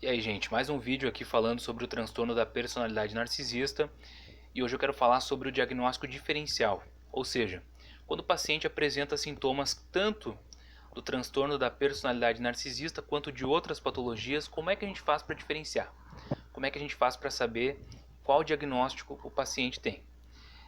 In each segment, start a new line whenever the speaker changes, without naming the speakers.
E aí, gente, mais um vídeo aqui falando sobre o transtorno da personalidade narcisista, e hoje eu quero falar sobre o diagnóstico diferencial, ou seja, quando o paciente apresenta sintomas tanto do transtorno da personalidade narcisista quanto de outras patologias, como é que a gente faz para diferenciar? Como é que a gente faz para saber qual diagnóstico o paciente tem?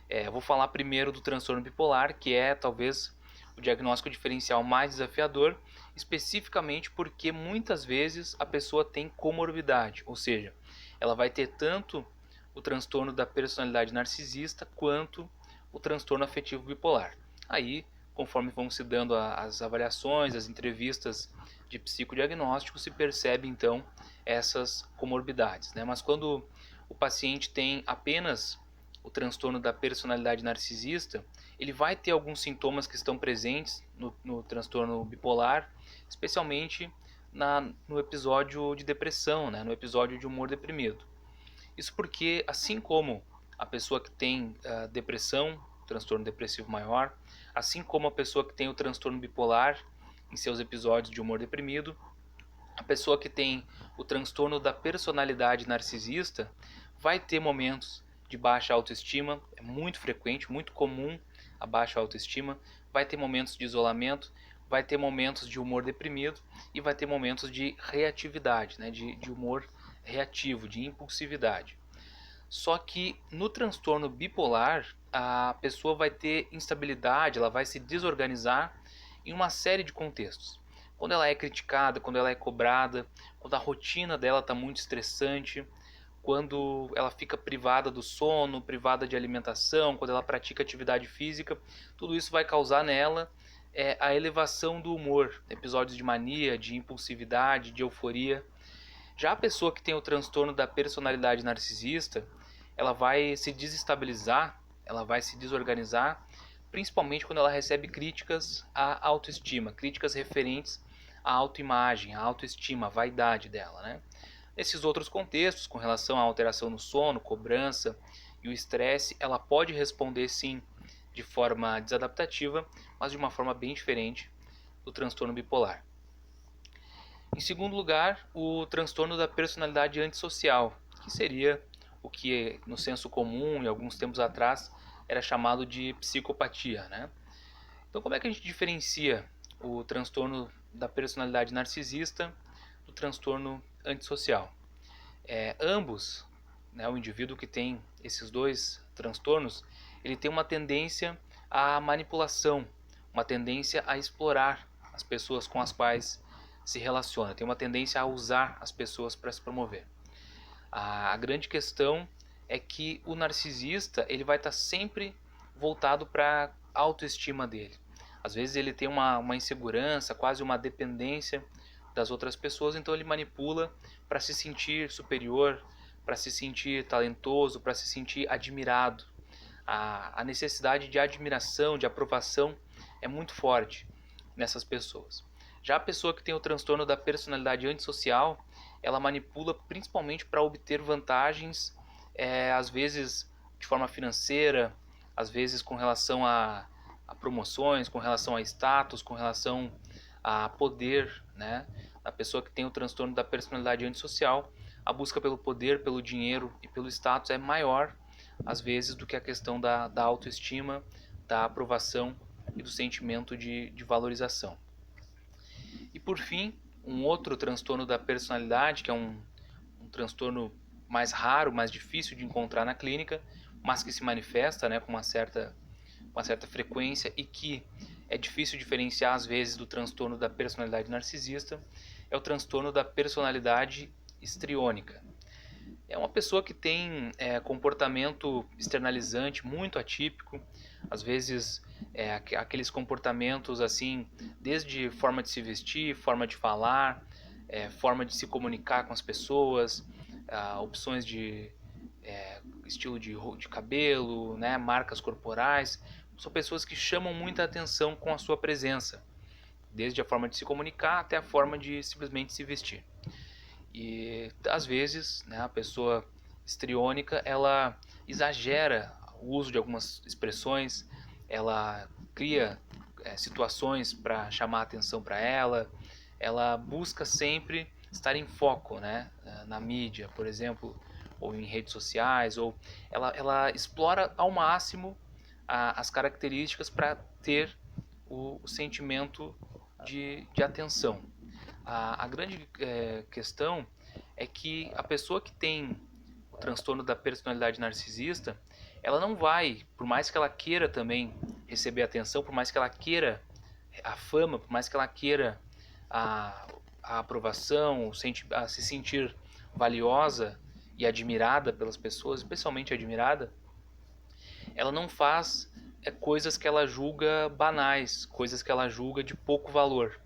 Eu vou falar primeiro do transtorno bipolar, que é talvez o diagnóstico diferencial mais desafiador, especificamente porque muitas vezes a pessoa tem comorbidade, ou seja, ela vai ter tanto o transtorno da personalidade narcisista quanto o transtorno afetivo bipolar. Aí, conforme vão se dando as avaliações, as entrevistas de psicodiagnóstico, se percebe então essas comorbidades, né? Mas quando o paciente tem apenas o transtorno da personalidade narcisista, ele vai ter alguns sintomas que estão presentes no transtorno bipolar, especialmente no episódio de depressão, né, no episódio de humor deprimido. Isso porque, assim como a pessoa que tem depressão, transtorno depressivo maior, assim como a pessoa que tem o transtorno bipolar em seus episódios de humor deprimido, a pessoa que tem o transtorno da personalidade narcisista vai ter momentos de baixa autoestima, é muito frequente, muito comum a baixa autoestima, vai ter momentos de isolamento, vai ter momentos de humor deprimido e vai ter momentos de reatividade, né, de humor reativo, de impulsividade. Só que no transtorno bipolar, a pessoa vai ter instabilidade, ela vai se desorganizar em uma série de contextos. Quando ela é criticada, quando ela é cobrada, quando a rotina dela está muito estressante, quando ela fica privada do sono, privada de alimentação, quando ela pratica atividade física, tudo isso vai causar nela a elevação do humor, episódios de mania, de impulsividade, de euforia. Já a pessoa que tem o transtorno da personalidade narcisista, ela vai se desestabilizar, ela vai se desorganizar, principalmente quando ela recebe críticas à autoestima, críticas referentes à autoimagem, à autoestima, à vaidade dela, né? Nesses outros contextos, com relação à alteração no sono, cobrança e o estresse, ela pode responder sim de forma desadaptativa, mas de uma forma bem diferente do transtorno bipolar. Em segundo lugar, o transtorno da personalidade antissocial, que seria o que no senso comum e alguns tempos atrás era chamado de psicopatia, né? Então, como é que a gente diferencia o transtorno da personalidade narcisista do transtorno antissocial? Ambos, né, o indivíduo que tem esses dois transtornos, ele tem uma tendência à manipulação, uma tendência a explorar as pessoas com as quais se relaciona, tem uma tendência a usar as pessoas para se promover. A grande questão é que o narcisista ele vai estar sempre voltado para a autoestima dele. Às vezes ele tem uma insegurança, quase uma dependência das outras pessoas, então ele manipula para se sentir superior, para se sentir talentoso, para se sentir admirado. A necessidade de admiração, de aprovação é muito forte nessas pessoas. Já a pessoa que tem o transtorno da personalidade antissocial, ela manipula principalmente para obter vantagens, às vezes de forma financeira, às vezes com relação a promoções, com relação a status, com relação a poder, né? A pessoa que tem o transtorno da personalidade antissocial, a busca pelo poder, pelo dinheiro e pelo status é maior, às vezes, do que a questão da autoestima, da aprovação e do sentimento de valorização. E por fim, um outro transtorno da personalidade, que é um transtorno mais raro, mais difícil de encontrar na clínica, mas que se manifesta, né, com uma certa frequência e que é difícil diferenciar às vezes do transtorno da personalidade narcisista, é o transtorno da personalidade histriônica. É uma pessoa que tem comportamento externalizante muito atípico, às vezes aqueles comportamentos assim, desde forma de se vestir, forma de falar, forma de se comunicar com as pessoas, opções de estilo de cabelo, né, marcas corporais. São pessoas que chamam muita atenção com a sua presença, desde a forma de se comunicar até a forma de simplesmente se vestir. E às vezes, né, a pessoa histriônica ela exagera o uso de algumas expressões, ela cria situações para chamar a atenção para ela, ela busca sempre estar em foco, né, na mídia, por exemplo, ou em redes sociais, ou ela explora ao máximo as características para ter o sentimento de atenção. A grande questão é que a pessoa que tem o transtorno da personalidade narcisista, ela não vai, por mais que ela queira também receber atenção, por mais que ela queira a fama, por mais que ela queira a, a aprovação, a se sentir valiosa e admirada pelas pessoas, especialmente admirada, ela não faz coisas que ela julga banais, coisas que ela julga de pouco valor.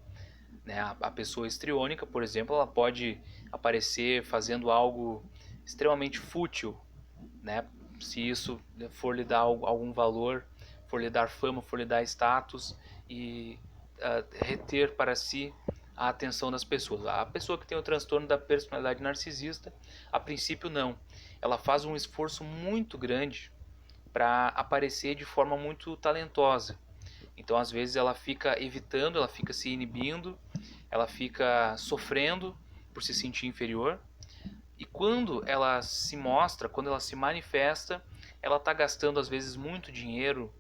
Né? A pessoa histriônica, por exemplo, ela pode aparecer fazendo algo extremamente fútil, né? Se isso for lhe dar algum valor, for lhe dar fama, for lhe dar status e reter para si a atenção das pessoas. A pessoa que tem o transtorno da personalidade narcisista, a princípio não. Ela faz um esforço muito grande para aparecer de forma muito talentosa. Então, às vezes, ela fica evitando, ela fica se inibindo, ela fica sofrendo por se sentir inferior. E quando ela se mostra, quando ela se manifesta, ela está gastando, às vezes, muito dinheiro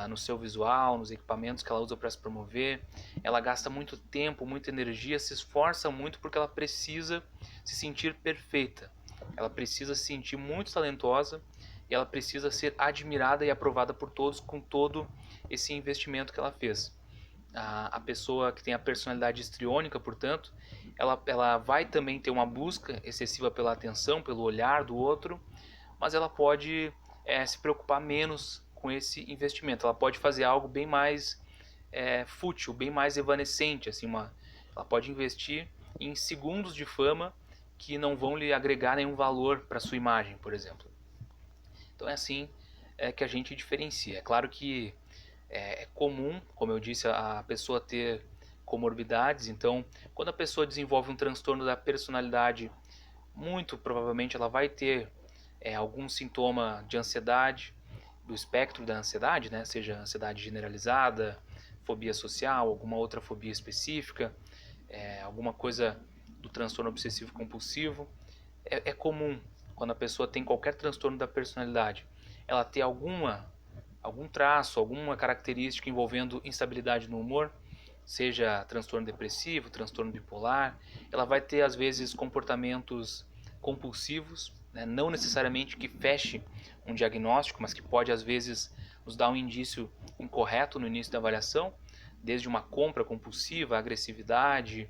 no seu visual, nos equipamentos que ela usa para se promover. Ela gasta muito tempo, muita energia, se esforça muito porque ela precisa se sentir perfeita. Ela precisa se sentir muito talentosa e ela precisa ser admirada e aprovada por todos com todo esse investimento que ela fez. A pessoa que tem a personalidade histriônica, portanto, ela vai também ter uma busca excessiva pela atenção, pelo olhar do outro, mas ela pode se preocupar menos com esse investimento. Ela pode fazer algo bem mais fútil, bem mais evanescente, assim, ela pode investir em segundos de fama que não vão lhe agregar nenhum valor para sua imagem, por exemplo. Então é assim que a gente diferencia. É claro que é comum, como eu disse, a pessoa ter comorbidades. Então, quando a pessoa desenvolve um transtorno da personalidade, muito provavelmente ela vai ter algum sintoma de ansiedade, do espectro da ansiedade, né? Seja ansiedade generalizada, fobia social, alguma outra fobia específica, alguma coisa do transtorno obsessivo compulsivo. É comum, quando a pessoa tem qualquer transtorno da personalidade, ela ter algum traço, alguma característica envolvendo instabilidade no humor, seja transtorno depressivo, transtorno bipolar. Ela vai ter, às vezes, comportamentos compulsivos, né? Não necessariamente que feche um diagnóstico, mas que pode, às vezes, nos dar um indício incorreto no início da avaliação, desde uma compra compulsiva, agressividade,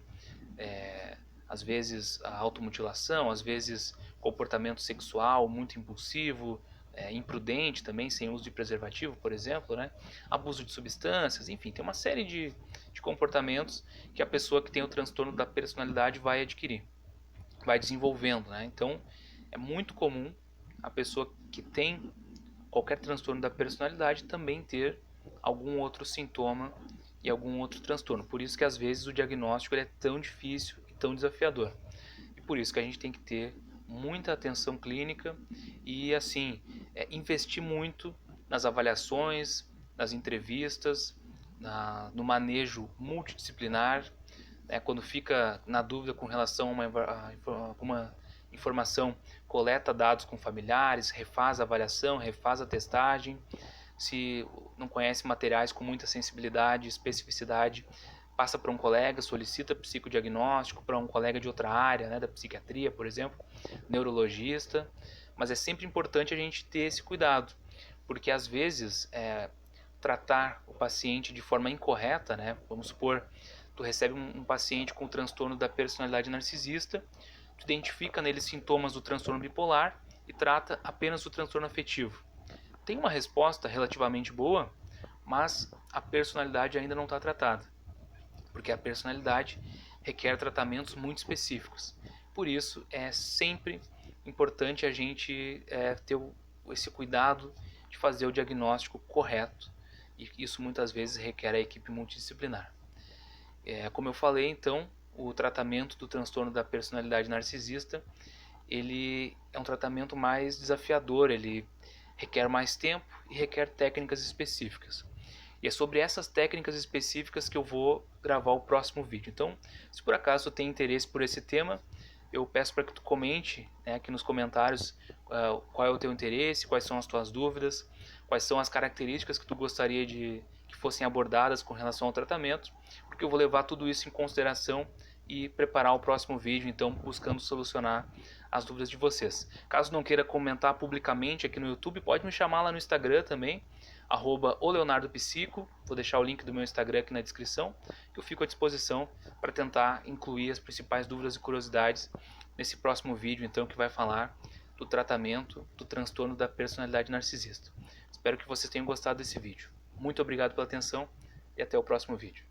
às vezes a automutilação, às vezes comportamento sexual muito impulsivo, imprudente também, sem uso de preservativo, por exemplo, né? Abuso de substâncias, enfim, tem uma série de comportamentos que a pessoa que tem o transtorno da personalidade vai adquirir, vai desenvolvendo, né? Então, é muito comum a pessoa que tem qualquer transtorno da personalidade também ter algum outro sintoma e algum outro transtorno. Por isso que às vezes o diagnóstico é tão difícil e tão desafiador. E por isso que a gente tem que ter muita atenção clínica e assim investir muito nas avaliações, nas entrevistas, no manejo multidisciplinar, né? Quando fica na dúvida com relação a uma informação, coleta dados com familiares, refaz a avaliação, refaz a testagem. Se não conhece materiais com muita sensibilidade, especificidade, passa para um colega, solicita psicodiagnóstico para um colega de outra área, né, da psiquiatria, por exemplo, neurologista. Mas é sempre importante a gente ter esse cuidado, porque às vezes tratar o paciente de forma incorreta, né, vamos supor, tu recebe um paciente com transtorno da personalidade narcisista, tu identifica nele sintomas do transtorno bipolar e trata apenas o transtorno afetivo. Tem uma resposta relativamente boa, mas a personalidade ainda não está tratada, porque a personalidade requer tratamentos muito específicos. Por isso, é sempre importante a gente ter esse cuidado de fazer o diagnóstico correto, e isso muitas vezes requer a equipe multidisciplinar. Como eu falei, então, o tratamento do transtorno da personalidade narcisista, ele é um tratamento mais desafiador, ele requer mais tempo e requer técnicas específicas. E é sobre essas técnicas específicas que eu vou gravar o próximo vídeo. Então, se por acaso tem interesse por esse tema, eu peço para que tu comente, né, aqui nos comentários qual é o teu interesse, quais são as tuas dúvidas, quais são as características que tu gostaria de que fossem abordadas com relação ao tratamento, porque eu vou levar tudo isso em consideração e preparar o próximo vídeo, então buscando solucionar as dúvidas de vocês. Caso não queira comentar publicamente aqui no YouTube, pode me chamar lá no Instagram também, @oleonardopsico. Vou deixar o link do meu Instagram aqui na descrição, que eu fico à disposição para tentar incluir as principais dúvidas e curiosidades nesse próximo vídeo, então, que vai falar do tratamento do transtorno da personalidade narcisista. Espero que vocês tenham gostado desse vídeo. Muito obrigado pela atenção e até o próximo vídeo.